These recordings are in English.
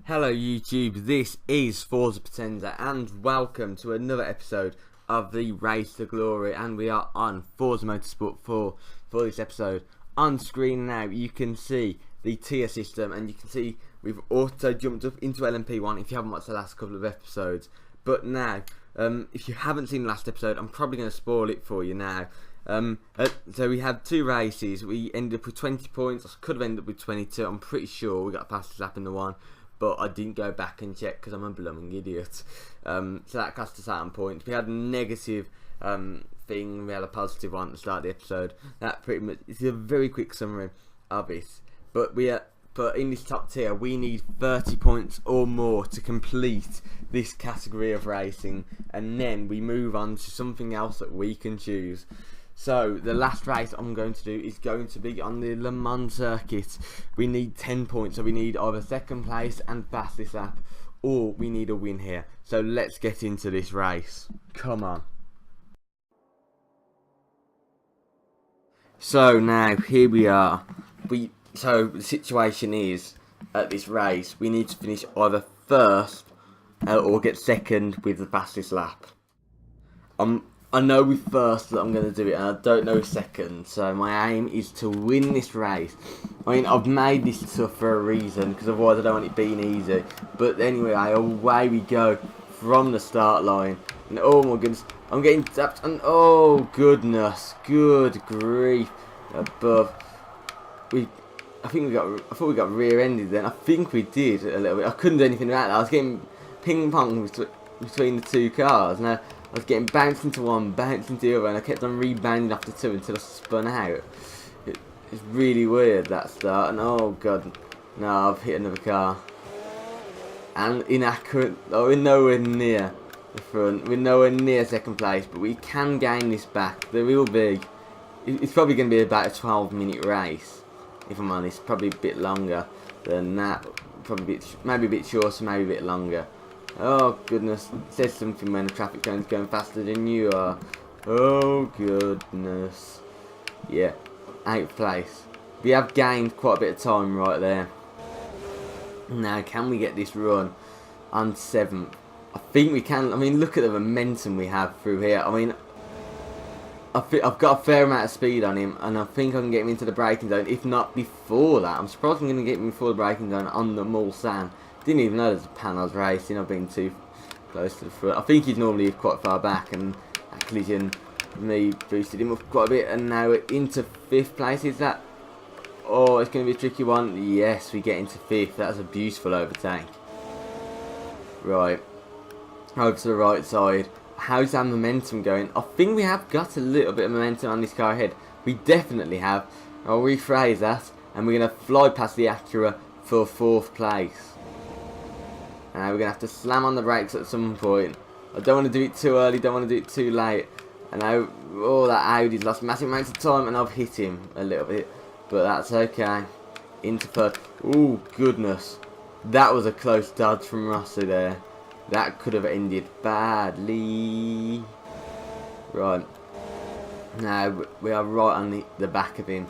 Hello YouTube, this is Forza Potenza and welcome to another episode of the Race to Glory, and we are on Forza Motorsport 4 for this episode. On screen now you can see the tier system and you can see we've auto jumped up into LMP1 if you haven't watched the last couple of episodes. But now, if you haven't seen the last episode, I'm probably going to spoil it for you now. So we had two races, we ended up with 20 points, I could have ended up with 22, I'm pretty sure we got a fastest lap in the one. But I didn't go back and check because I'm a blooming idiot. So that cost us certain points. We had a negative thing, we had a positive one at the start of the episode. That pretty much is a very quick summary of it. But in this top tier, we need 30 points or more to complete this category of racing, and then we move on to something else that we can choose. So the last race I'm going to do is going to be on the Le Mans circuit. We need 10 points, so we need either second place and fastest lap, or we need a win here. So let's get into this race. Come on. So now here we are. So the situation is, at this race we need to finish either first or get second with the fastest lap. I know with first that I'm going to do it, and I don't know second, so my aim is to win this race. I mean, I've made this tough for a reason, because otherwise I don't want it being easy. But anyway, away we go from the start line. And oh my goodness, I'm getting tapped, and oh goodness, good grief. Above. I thought we got rear-ended then. I think we did a little bit. I couldn't do anything about that. I was getting ping-pong between the two cars. Now, I was getting bounced into one, bounced into the other, and I kept on rebounding after two until I spun out. It's really weird, that start, and oh god, no, I've hit another car. And inaccurate, oh, we're nowhere near the front, we're nowhere near second place, but we can gain this back. There will be, it's probably going to be about a 12-minute race, if I'm honest, probably a bit longer than that, probably maybe a bit shorter, maybe a bit longer. Oh goodness, it says something when the traffic cone's going faster than you are. Oh goodness. Yeah, 8th place. We have gained quite a bit of time right there. Now, can we get this run on 7th? I think we can. I mean, look at the momentum we have through here. I mean, I've got a fair amount of speed on him, and I think I can get him into the braking zone, if not before that. I'm surprised I'm going to get him before the braking zone on the Mulsanne. Didn't even know there's a pan I was racing. I've been too close to the front. I think he's normally quite far back, and that collision me boosted him up quite a bit, and now we're into 5th place. Is that? Oh, it's going to be a tricky one. Yes, we get into 5th. That's a beautiful overtake. Right, over to the right side. How's our momentum going? I think we have got a little bit of momentum on this car ahead. We definitely have. I'll rephrase that, and we're going to fly past the Acura for 4th place. Now we're going to have to slam on the brakes at some point. I don't want to do it too early, don't want to do it too late. And now, oh, that Audi's lost massive amounts of time, and I've hit him a little bit. But that's okay. Into 3rd. Oh, goodness. That was a close dodge from Rossi there. That could have ended badly. Right. Now, we are right on the back of him.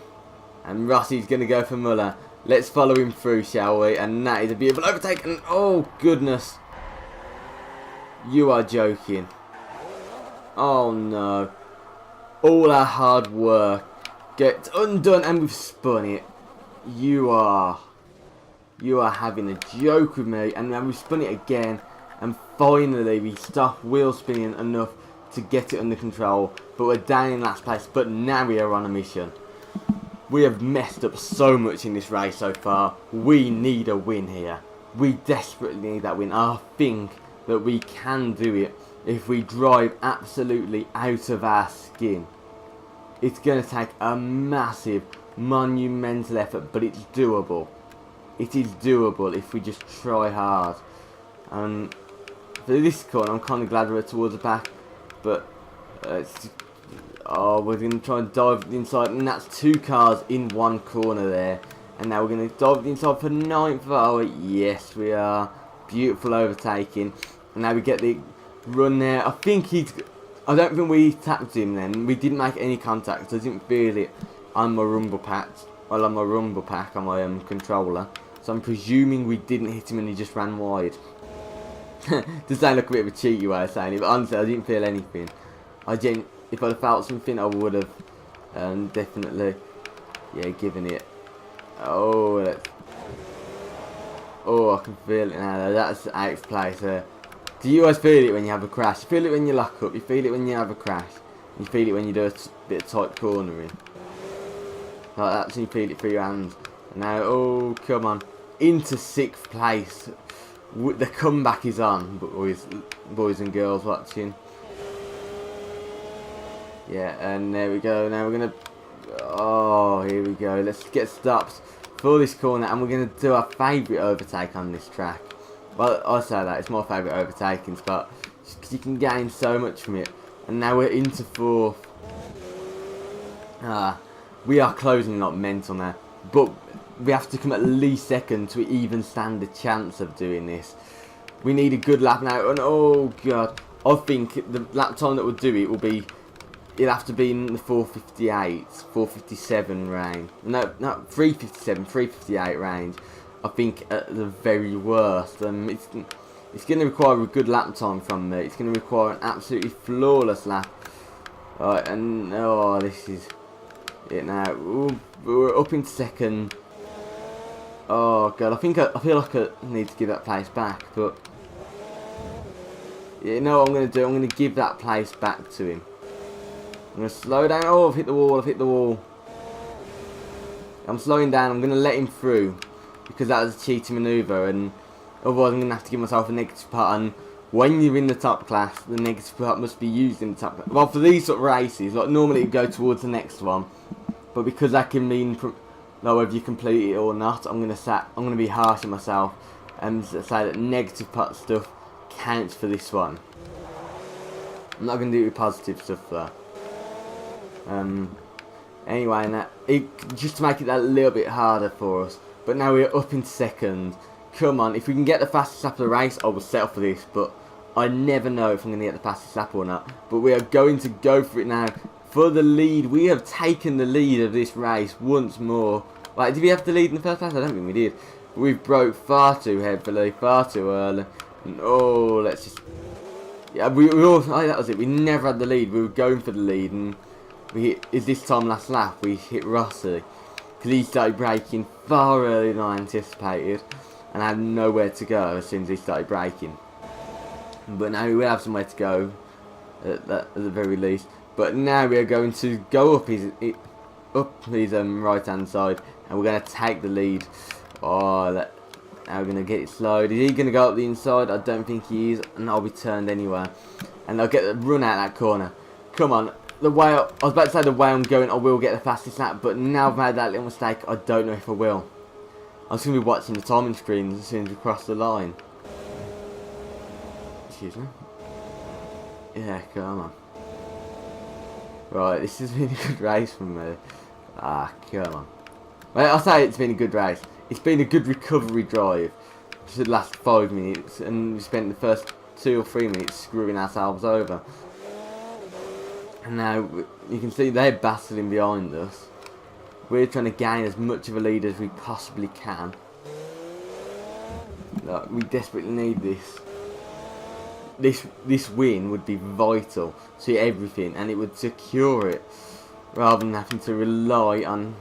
And Rossi's going to go for Muller. Let's follow him through, shall we? And that is a beautiful overtake. And oh, goodness. You are joking. Oh, no. All our hard work gets undone, and we've spun it. You are having a joke with me. And then we spun it again. And finally, we stopped wheel spinning enough to get it under control. But we're down in last place. But now we are on a mission. We have messed up so much in this race so far. We need a win here. We desperately need that win. I think that we can do it if we drive absolutely out of our skin. It's going to take a massive, monumental effort, but it's doable. It is doable if we just try hard. And for this corner, I'm kind of glad we're towards the back, but oh, we're going to try and dive inside, and that's 2 cars in one corner there. And now we're going to dive inside for 9th. Oh, yes, we are. Beautiful overtaking. And now we get the run there. I don't think we tapped him then. We didn't make any contact. I didn't feel it on my rumble pack. Well, on my rumble pack on my controller. So So I'm presuming we didn't hit him and he just ran wide. Does sound like a bit of a cheeky way of saying it, but honestly I didn't feel anything. If I'd have felt something I would have definitely, yeah, given it. Oh, I can feel it now. That's out of place there. Do you always feel it when you have a crash? You feel it when you lock up, you feel it when you have a crash, you feel it when you do a bit of tight cornering. Like that, so you feel it through your hands. And now, oh, come on. Into 6th place. The comeback is on, boys and girls watching. Yeah, and there we go. Now we're going to... Oh, here we go. Let's get stopped for this corner, and we're going to do our favourite overtake on this track. Well, I say that, it's my favourite overtaking spot, just because you can gain so much from it. And now we're into 4th. We are closing like mental now, but we have to come at least 2nd to even stand a chance of doing this. We need a good lap now, and oh god, I think the lap time that will do it will be, it'll have to be in the 4:58, 4:57 range. No, 3:57, 3:58 range. I think at the very worst. It's going to require a good lap time from me. It's going to require an absolutely flawless lap. Right, and oh, this is it now. Ooh, we're up in 2nd. Oh god, I feel like I need to give that place back, but you know what I'm going to do? I'm going to give that place back to him. I'm going to slow down. Oh, I've hit the wall. I'm slowing down. I'm going to let him through, because that was a cheating manoeuvre, and otherwise I'm going to have to give myself a negative part. And when you're in the top class, the negative part must be used in the top class. Well, for these sort of races, like normally it go towards the next one, but because that can mean whether you complete it or not, I'm going to be harsh on myself and say that negative part stuff counts for this one. I'm not going to do it with positive stuff though. Anyway, now, just to make it that little bit harder for us. But now we're up in 2nd. Come on, if we can get the fastest lap of the race, I will settle for this. But I never know if I'm going to get the fastest lap or not. But we are going to go for it now. For the lead, we have taken the lead of this race once more. Like, did we have the lead in the first place? I don't think we did. We've broke far too heavily, far too early. And, oh, let's just... Yeah, we all... Oh, that was it. We never had the lead. We were going for the lead. And we hit... This time last lap, we hit Rossi. Because he started braking far earlier than I anticipated. And I had nowhere to go as soon as he started braking. But now we will have somewhere to go. At the very least. But now we are going to go up his right hand side, and we're going to take the lead. Oh, now we're going to get it slowed. Is he going to go up the inside? I don't think he is, and I'll be turned anyway. And I'll get the run out that corner. Come on. I was about to say the way I'm going, I will get the fastest lap, but now I've made that little mistake, I don't know if I will. I'm just going to be watching the timing screens as soon as we cross the line. Excuse me. Yeah, come on. Right, this has been a good race for me. Ah, come on. Well, I'll say it's been a good race. It's been a good recovery drive for the last 5 minutes, and we spent the first 2 or 3 minutes screwing ourselves over. And now you can see they're battling behind us. We're trying to gain as much of a lead as we possibly can. Like, we desperately need this. This win would be vital to everything, and it would secure it, rather than having to rely on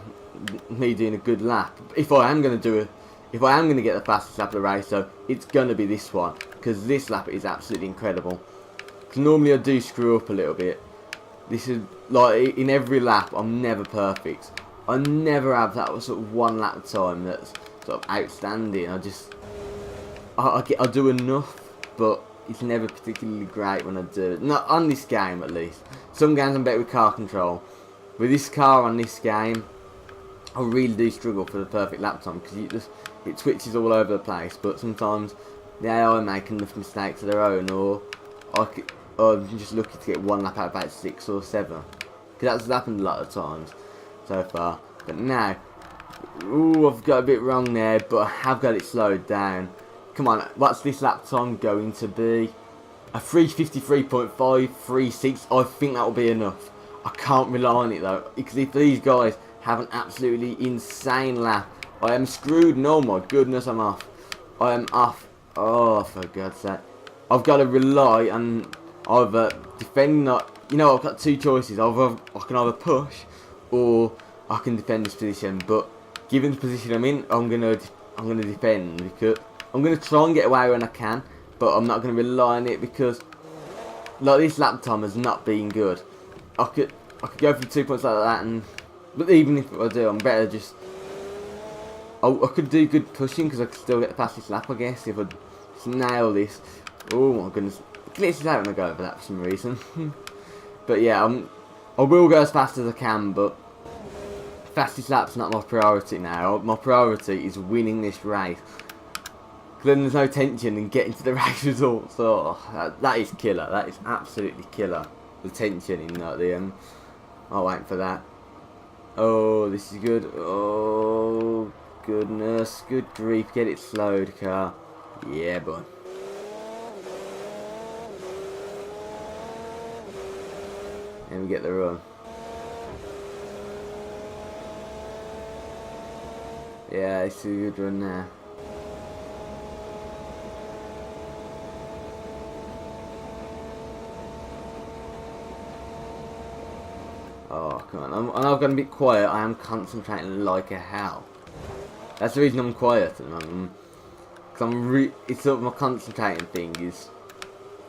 me doing a good lap. If I am going to get the fastest lap of the race, so it's going to be this one, because this lap is absolutely incredible. Because normally I do screw up a little bit. This is like in every lap, I'm never perfect. I never have that sort of one lap time that's sort of outstanding. I do enough, but it's never particularly great when I do it. Not on this game, at least. Some games I'm better with car control. With this car on this game, I really do struggle for the perfect lap time, because it switches all over the place. But sometimes the AI make enough mistakes of their own, or I'm just lucky to get one lap out of about 6 or 7. Because that's happened a lot of times so far. But now, ooh, I've got a bit wrong there, but I have got it slowed down. Come on, what's this lap time going to be? A 3:53.5, 3:6. I think that will be enough. I can't rely on it though, because if these guys have an absolutely insane lap I am screwed. No, my goodness, I'm off. I am off. Oh, for God's sake. I've got to rely on either defending. You know, I've got two choices. Either I can either push or I can defend this position. But given the position I'm in, I'm gonna defend, because I'm gonna try and get away when I can. But I'm not gonna rely on it, because like this lap time has not been good. I could go for 2 points like that, but even if I do, I'm better just. I could do good pushing, because I could still get past this lap, I guess, if I just nail this. Oh my goodness, glitches out when I go over that for some reason. But yeah, I will go as fast as I can, but fastest lap's not my priority now. My priority is winning this race. Then there's no tension in getting to the race results. So that is killer. That is absolutely killer. The tension in the I'll wait for that. Oh, this is good. Oh goodness, good grief! Get it slowed, car. Yeah, boy. And we get the run. Yeah, it's a good run now. Oh, come on. I'm going to be quiet. I am concentrating like a hell. That's the reason I'm quiet at the moment. Because it's sort of my concentrating thing is.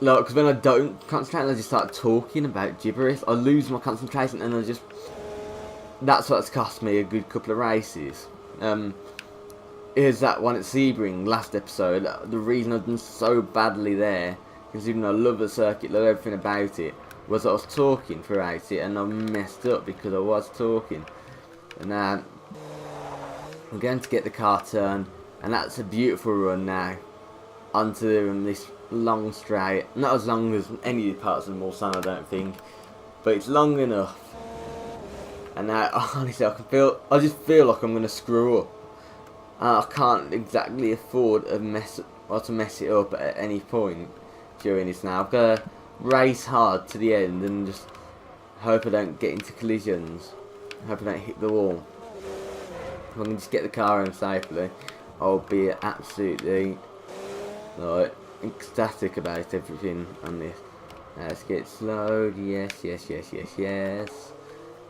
Like, because when I don't concentrate, I just start talking about gibberish. I lose my concentration, and that's what's cost me a good couple of races. Is that one at Sebring last episode? The reason I've done so badly there, considering I love the circuit, love everything about it, was I was talking throughout it, and I messed up because I was talking. And now I'm going to get the car turned, and that's a beautiful run now onto this long straight. Not as long as any parts of the Mulsanne, I don't think, but it's long enough. And now, honestly, I just feel like I'm going to screw up. I can't exactly afford to mess it up at any point during this now. I've got to race hard to the end and just hope I don't get into collisions. Hope I don't hit the wall. If I can just get the car home safely, I'll be absolutely like ecstatic about everything on this. Let's get slowed. Yes, yes, yes, yes, yes.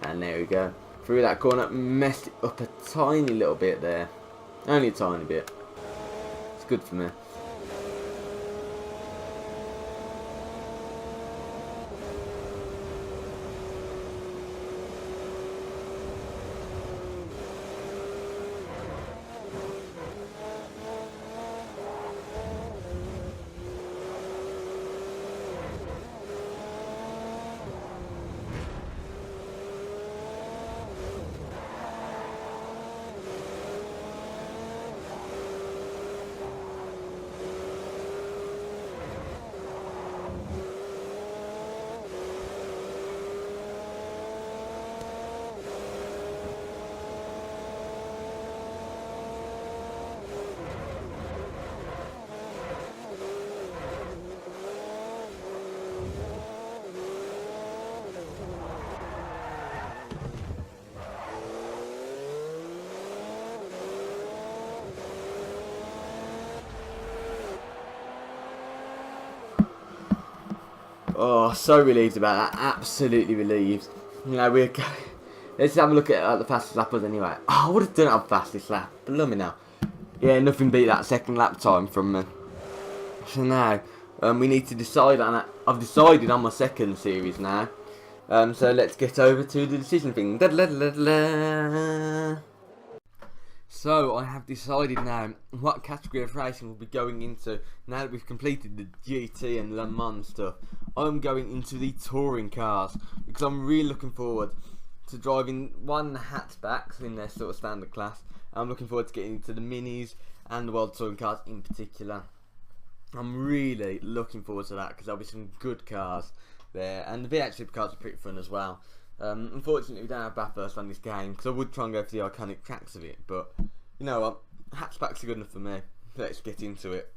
And there we go. Through that corner, messed it up a tiny little bit there. Only a tiny bit. It's good for me. Oh, so relieved about that. Absolutely relieved. You know, we're going. Let's have a look at the fastest lappers anyway. Oh, I would have done it on fastest lap. But let me now. Yeah, nothing beat that second lap time from me. So now, we need to decide on it. I've decided on my second series now. So let's get over to the decision thing. Da -da -da -da -da. So I have decided now what category of racing we'll be going into now that we've completed the GT and Le Mans stuff. I'm going into the touring cars because I'm really looking forward to driving one hatchbacks in their sort of standard class. I'm looking forward to getting into the minis and the World Touring cars in particular. I'm really looking forward to that because there'll be some good cars there, and the V8 cars are pretty fun as well. Unfortunately, we don't have Bathurst on this game because I would try and go for the iconic tracks of it, but you know what? Hatchbacks are good enough for me. Let's get into it.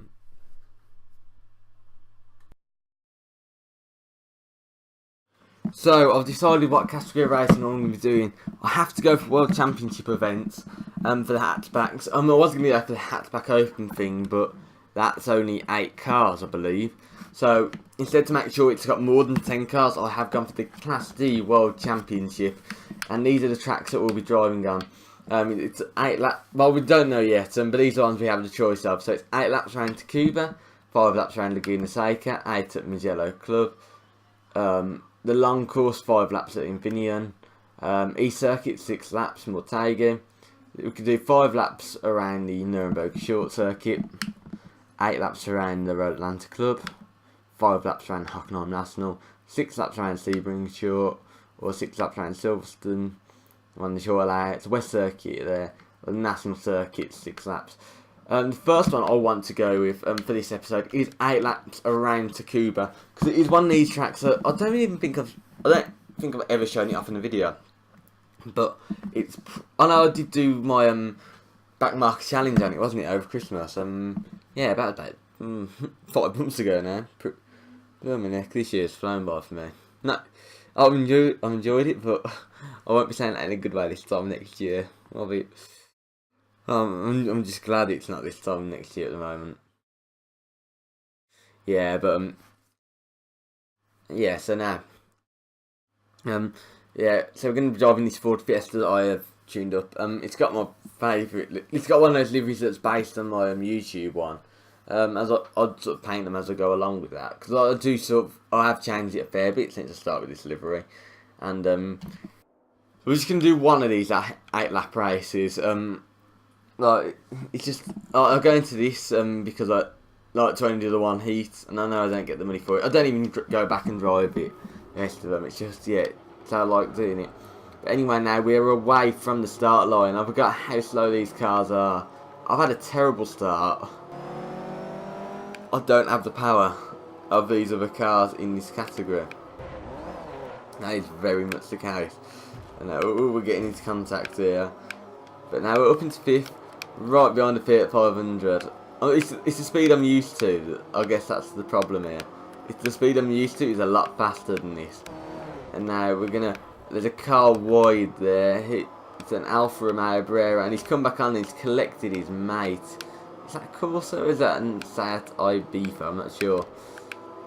So I've decided what category racing I'm going to be doing. I have to go for World Championship events for the hatchbacks. I was going to go for the hatchback open thing, but that's only 8 cars, I believe. So instead, to make sure it's got more than 10 cars, I have gone for the Class D World Championship, and these are the tracks that we'll be driving on. It's 8 laps. Well, we don't know yet, but these are ones we have the choice of. So it's 8 laps around Tacuba, 5 laps around Laguna Seca, 8 at Mugello Club. The long course, 5 laps at Infineon. East Circuit, 6 laps, Mortega. We could do 5 laps around the Nuremberg Short Circuit, 8 laps around the Road Atlanta Club, 5 laps around Hockenheim National, 6 laps around Sebring Short, or 6 laps around Silverstone, on the short layout, West Circuit there, the National Circuit, 6 laps. The first one I want to go with for this episode is 8 laps around Tacuba, because it is one of these tracks that I don't think I've ever shown it off in a video. But it's, I know I did do my back marker challenge on it, wasn't it, over Christmas? Yeah, about 5 months ago now. This year's flown by for me. No, I've enjoyed it, but I won't be saying that in a good way this time next year. I'm just glad it's not this time next year at the moment. Yeah, but yeah. So now, yeah. So we're going to be driving this Ford Fiesta that I have tuned up. It's got my favourite. It's got one of those liveries that's based on my YouTube one. As I'd sort of paint them as I go along with that, because I have changed it a fair bit since I started with this livery, and we're just going to do one of these 8 lap races. Like, it's just, I go into this because I like to only do the one heat, and I know I don't get the money for it. I don't even go back and drive it, the rest of them. It's just, yeah, it's how I like doing it. But anyway, now we're away from the start line. I've got how slow these cars are. I've had a terrible start. I don't have the power of these other cars in this category. That is very much the case. And now we're getting into contact here. But now we're up into 5th. Right behind the Fiat 500. Oh, it's the speed I'm used to. I guess that's the problem here. It's the speed I'm used to is a lot faster than this. And now there's a car wide there. It's an Alfa Romeo Brera, and he's come back on and he's collected his mate. Is that a Corsa or is that a Seat Ibiza? I'm not sure.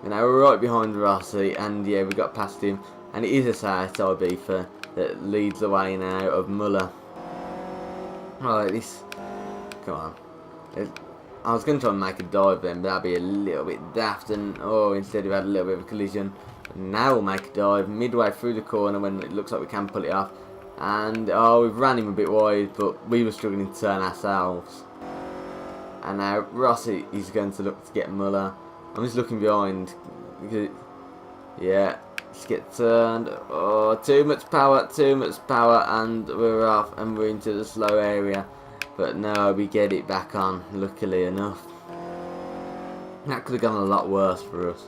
And now we're right behind Rossi, and yeah, we got past him. And it is a Seat Ibiza that leads the way now of Muller. Right, come on. I was going to try and make a dive then, but that'd be a little bit daft, and instead we've had a little bit of a collision. And now we'll make a dive midway through the corner when it looks like we can pull it off. And we've ran him a bit wide, but we were struggling to turn ourselves. And now Rossi is going to look to get Muller. I'm just looking behind. Yeah, let's get turned. Oh, too much power, and we're off, and we're into the slow area. But no, we get it back on, luckily enough. That could have gone a lot worse for us.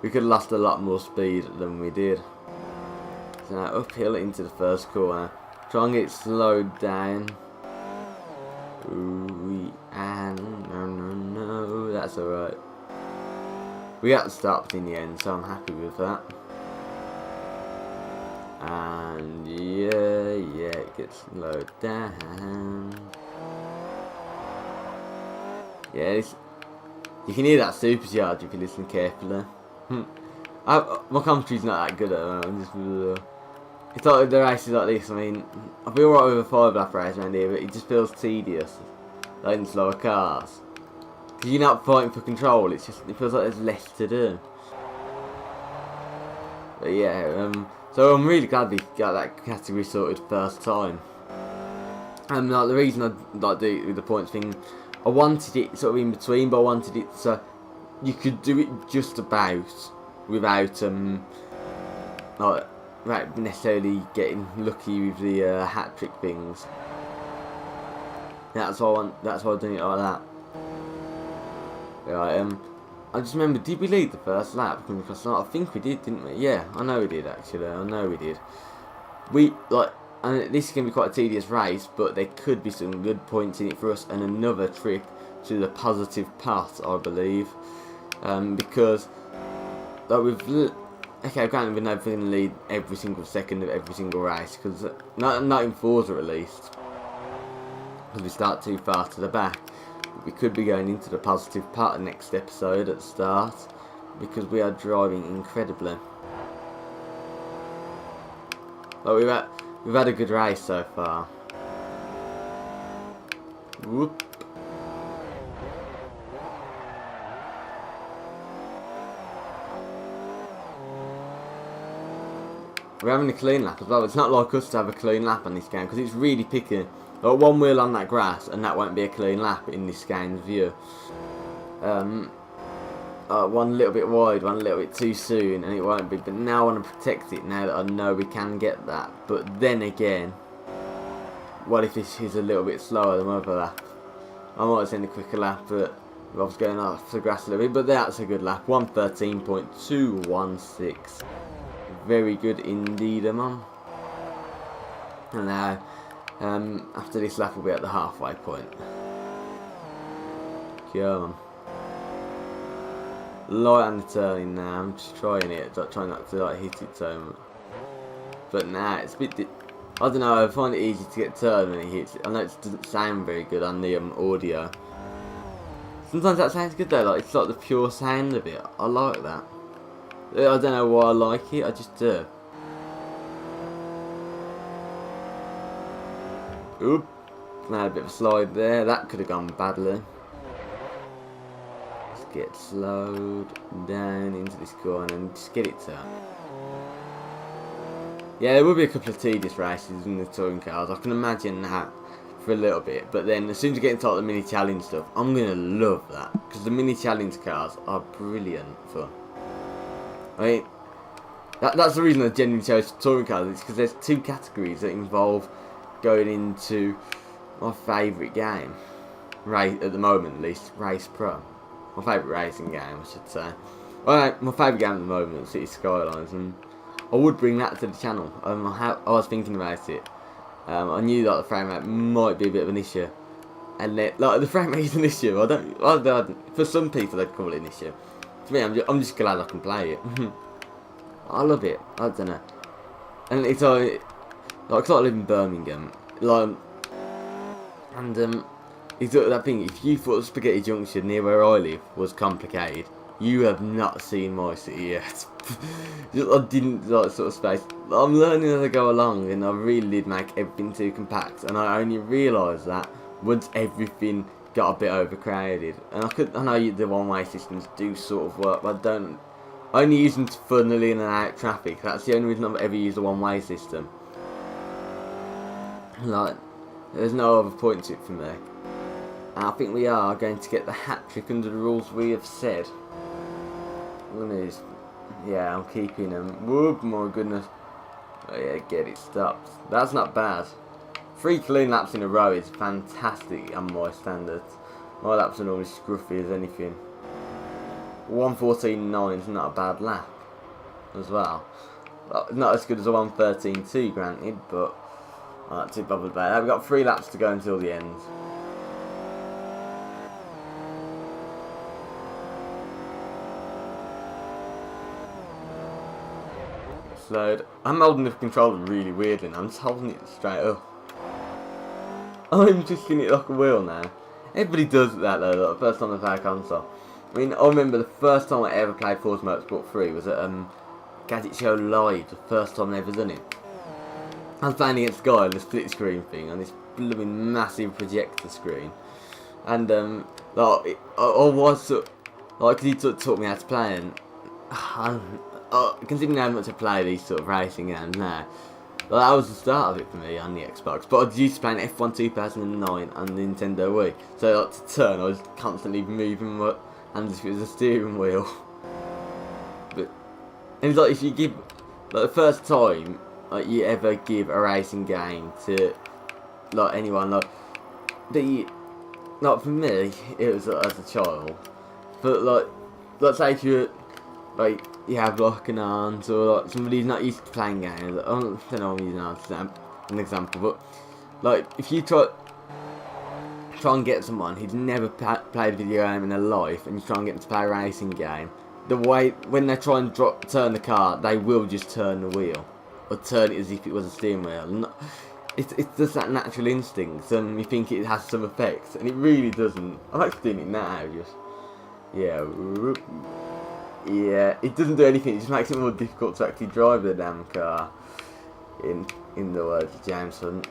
We could have lost a lot more speed than we did. So now uphill into the first corner. Try and get it slowed down. Ooh, and no, that's alright. We got stopped in the end, so I'm happy with that. And yeah, it gets slowed down. Yeah, you can hear that supercharge if you listen carefully. My commentary's not that good at the moment. It's like the races like this. I mean, I've been alright with a 5 lap race around here, but it just feels tedious, like in slower cars. Because you're not fighting for control. It feels like there's less to do. But yeah, so I'm really glad we got that category sorted first time. And like the reason I like do the points thing, I wanted it sort of in between, but I wanted it so you could do it just about without like necessarily getting lucky with the hat trick things. That's why I'm doing it like that. Right, I just remember, did we lead the first lap coming across the line? I think we did, didn't we? Yeah, I know we did actually. I know we did. And this is going to be quite a tedious race, but there could be some good points in it for us, and another trip to the positive path, I believe, because like okay, granted, we're never going to lead every single second of every single race, because not in Forza at least, because we start too far to the back. But we could be going into the positive part of next episode at the start, because we are driving incredibly. But we've had a good race so far. Whoop. We're having a clean lap as well. It's not like us to have a clean lap on this game, because it's really picky. Like one wheel on that grass and that won't be a clean lap in this game's view. One little bit wide, one a little bit too soon, and it won't be. But now I want to protect it now that I know we can get that. But then again, what if this is a little bit slower than my other lap? I might send a quicker lap, but I was going off the grass a little bit. But that's a good lap. 1:13.216. Very good indeed, man. And now, after this lap, we'll be at the halfway point. Come on. Light on the turning now. I'm just trying it, trying not to like hit it so much. But nah, it's a bit. I don't know. I find it easy to get turned when it hits. I know it doesn't sound very good on the audio. Sometimes that sounds good though. Like it's like the pure sound of it. I like that. I don't know why I like it, I just do. Oop, had a bit of a slide there, that could have gone badly. Let's get slowed down into this corner and just get it turned. Yeah, there will be a couple of tedious races in the touring cars, I can imagine that for a little bit. But then as soon as you get into like the mini challenge stuff, I'm going to love that. Because the mini challenge cars are brilliant fun. I mean, that's the reason I genuinely chose touring cars. It's because there's two categories that involve going into my favourite game, at the moment at least, Race Pro. My favourite racing game, I should say. Well, my favourite game at the moment is City Skylines, and I would bring that to the channel. I was thinking about it. I knew that the frame rate might be a bit of an issue, and like the frame rate is an issue. I don't. For some people, they'd call it an issue. To me, I'm just glad I can play it. I love it. I don't know. And it's like, cause I live in Birmingham, it's that thing. If you thought Spaghetti Junction near where I live was complicated, you have not seen my city yet. I didn't like sort of space. I'm learning as I go along, and I really did make everything too compact, and I only realised that once everything got a bit overcrowded. And I know the one-way systems do sort of work, but I only use them to funnel in and out traffic. That's the only reason I've ever used a one-way system. Like, there's no other point to it for me. And I think we are going to get the hat trick under the rules we have said. Yeah, I'm keeping them. Whoop, my goodness. Oh yeah, get it stopped. That's not bad. 3 clean laps in a row is fantastic on my standards. My laps are normally scruffy as anything. 1:14.9 is not a bad lap as well. Not as good as a 1:13.2 granted, but I'm not too bothered about that. We've got 3 laps to go until the end. Slowed. I'm holding the controller really weirdly now. I'm just holding it straight up. I'm just in it like a wheel now. Everybody does that though, like the first time I play a console. I mean, I remember the first time I ever played Forza Motorsport 3 was at Gadget Show Live, the first time I ever done it. I was playing against a guy on the split screen thing, on this blooming massive projector screen. And, like, I was sort of, like, cause he taught me how to play, and considering how much I play these sort of racing games now, well, that was the start of it for me on the Xbox. But I was used to playing F1 2009 on the Nintendo Wii. So like, to turn, I was constantly moving my hands as if it was a steering wheel. And it's like, if you give, like the first time like you ever give a racing game to like anyone, like for me, it was as a child. But like say if you like you have like an aunt or like somebody who's not used to playing games. Like, I don't know, I'm using an example, but like if you try and get someone who's never played a video game in their life, and you try and get them to play a racing game, the way when they try and turn the car, they will just turn the wheel or turn it as if it was a steering wheel. It's just that natural instinct, and you think it has some effects, and it really doesn't. I'm actually doing it now, just yeah, it doesn't do anything. It just makes it more difficult to actually drive the damn car. In the words of James Hunt.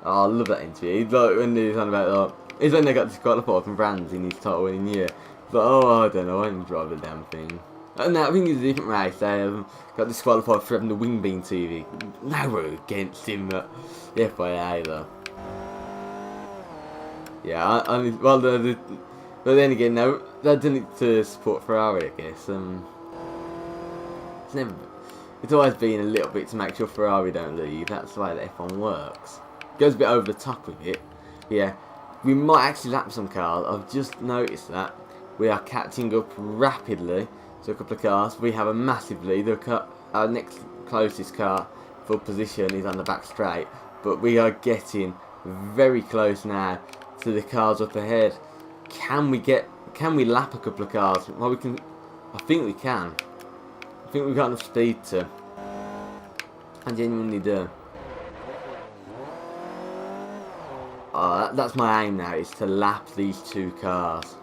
Oh, I love that interview. He's like when he was on about it's when they got disqualified from brands in his title winning year. He's like, oh, I don't know, I didn't drive the damn thing. And I think it's a different race. They got disqualified for having the wing beam TV. No, we're against him, but the FIA though. Yeah, well, but then again, no, they're doing it to support Ferrari, I guess. It's always been a little bit to make sure Ferrari don't leave. That's the way that F1 works. Goes a bit over the top with it. Yeah, we might actually lap some cars. I've just noticed that we are catching up rapidly to a couple of cars. We have a massive lead. Our next closest car for position is on the back straight, but we are getting very close now to the cars up ahead. Can we lap a couple of cars? Well, we can. I think we can. I think we've got enough speed to. I genuinely do. That's my aim now, is to lap these two cars.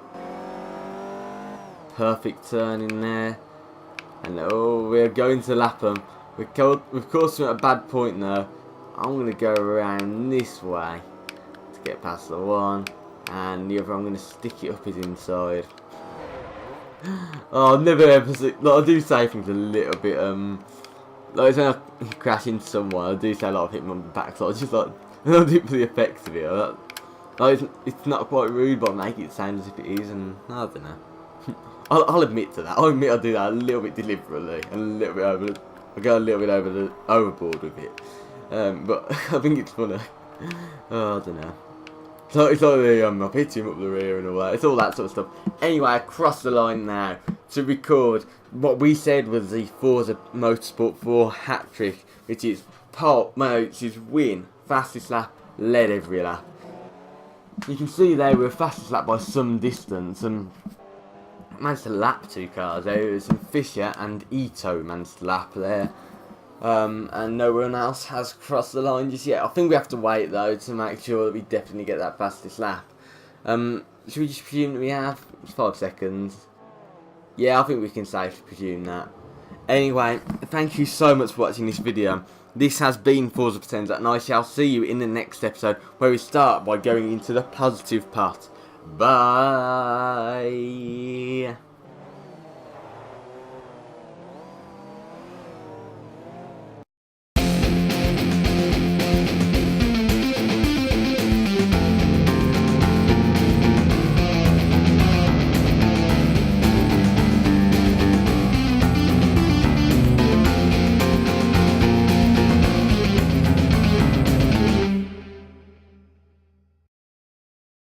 Perfect turn in there. And oh, we're going to lap them. We've caused them at a bad point though. I'm going to go around this way to get past the one. And the other I'm going to stick it up his inside. Oh, I've never ever seen, like, I do say things a little bit, like when I crash into someone, I do say a lot of hit them on the back, so I just like, I don't do it for the effects of it. Like, it's not quite rude, but I make it sound as if it is, and I don't know. I'll admit to that. I'll admit I do that a little bit deliberately, and a little bit I go a little bit overboard with it. But I think it's funny. Oh, I don't know. So it's like I pitch him up the rear and all that. It's all that sort of stuff. Anyway, across the line now to record what we said was the Forza Motorsport 4 hat trick, which is win, fastest lap, led every lap. You can see there we were fastest lap by some distance, and managed to lap two cars. There was some Fisher and Ito managed to lap there. And no one else has crossed the line just yet. I think we have to wait though to make sure that we definitely get that fastest lap. Should we just presume that we have? It's 5 seconds. Yeah, I think we can safely presume that. Anyway, thank you so much for watching this video. This has been Forza Pretends, and I shall see you in the next episode, where we start by going into the positive part. Bye.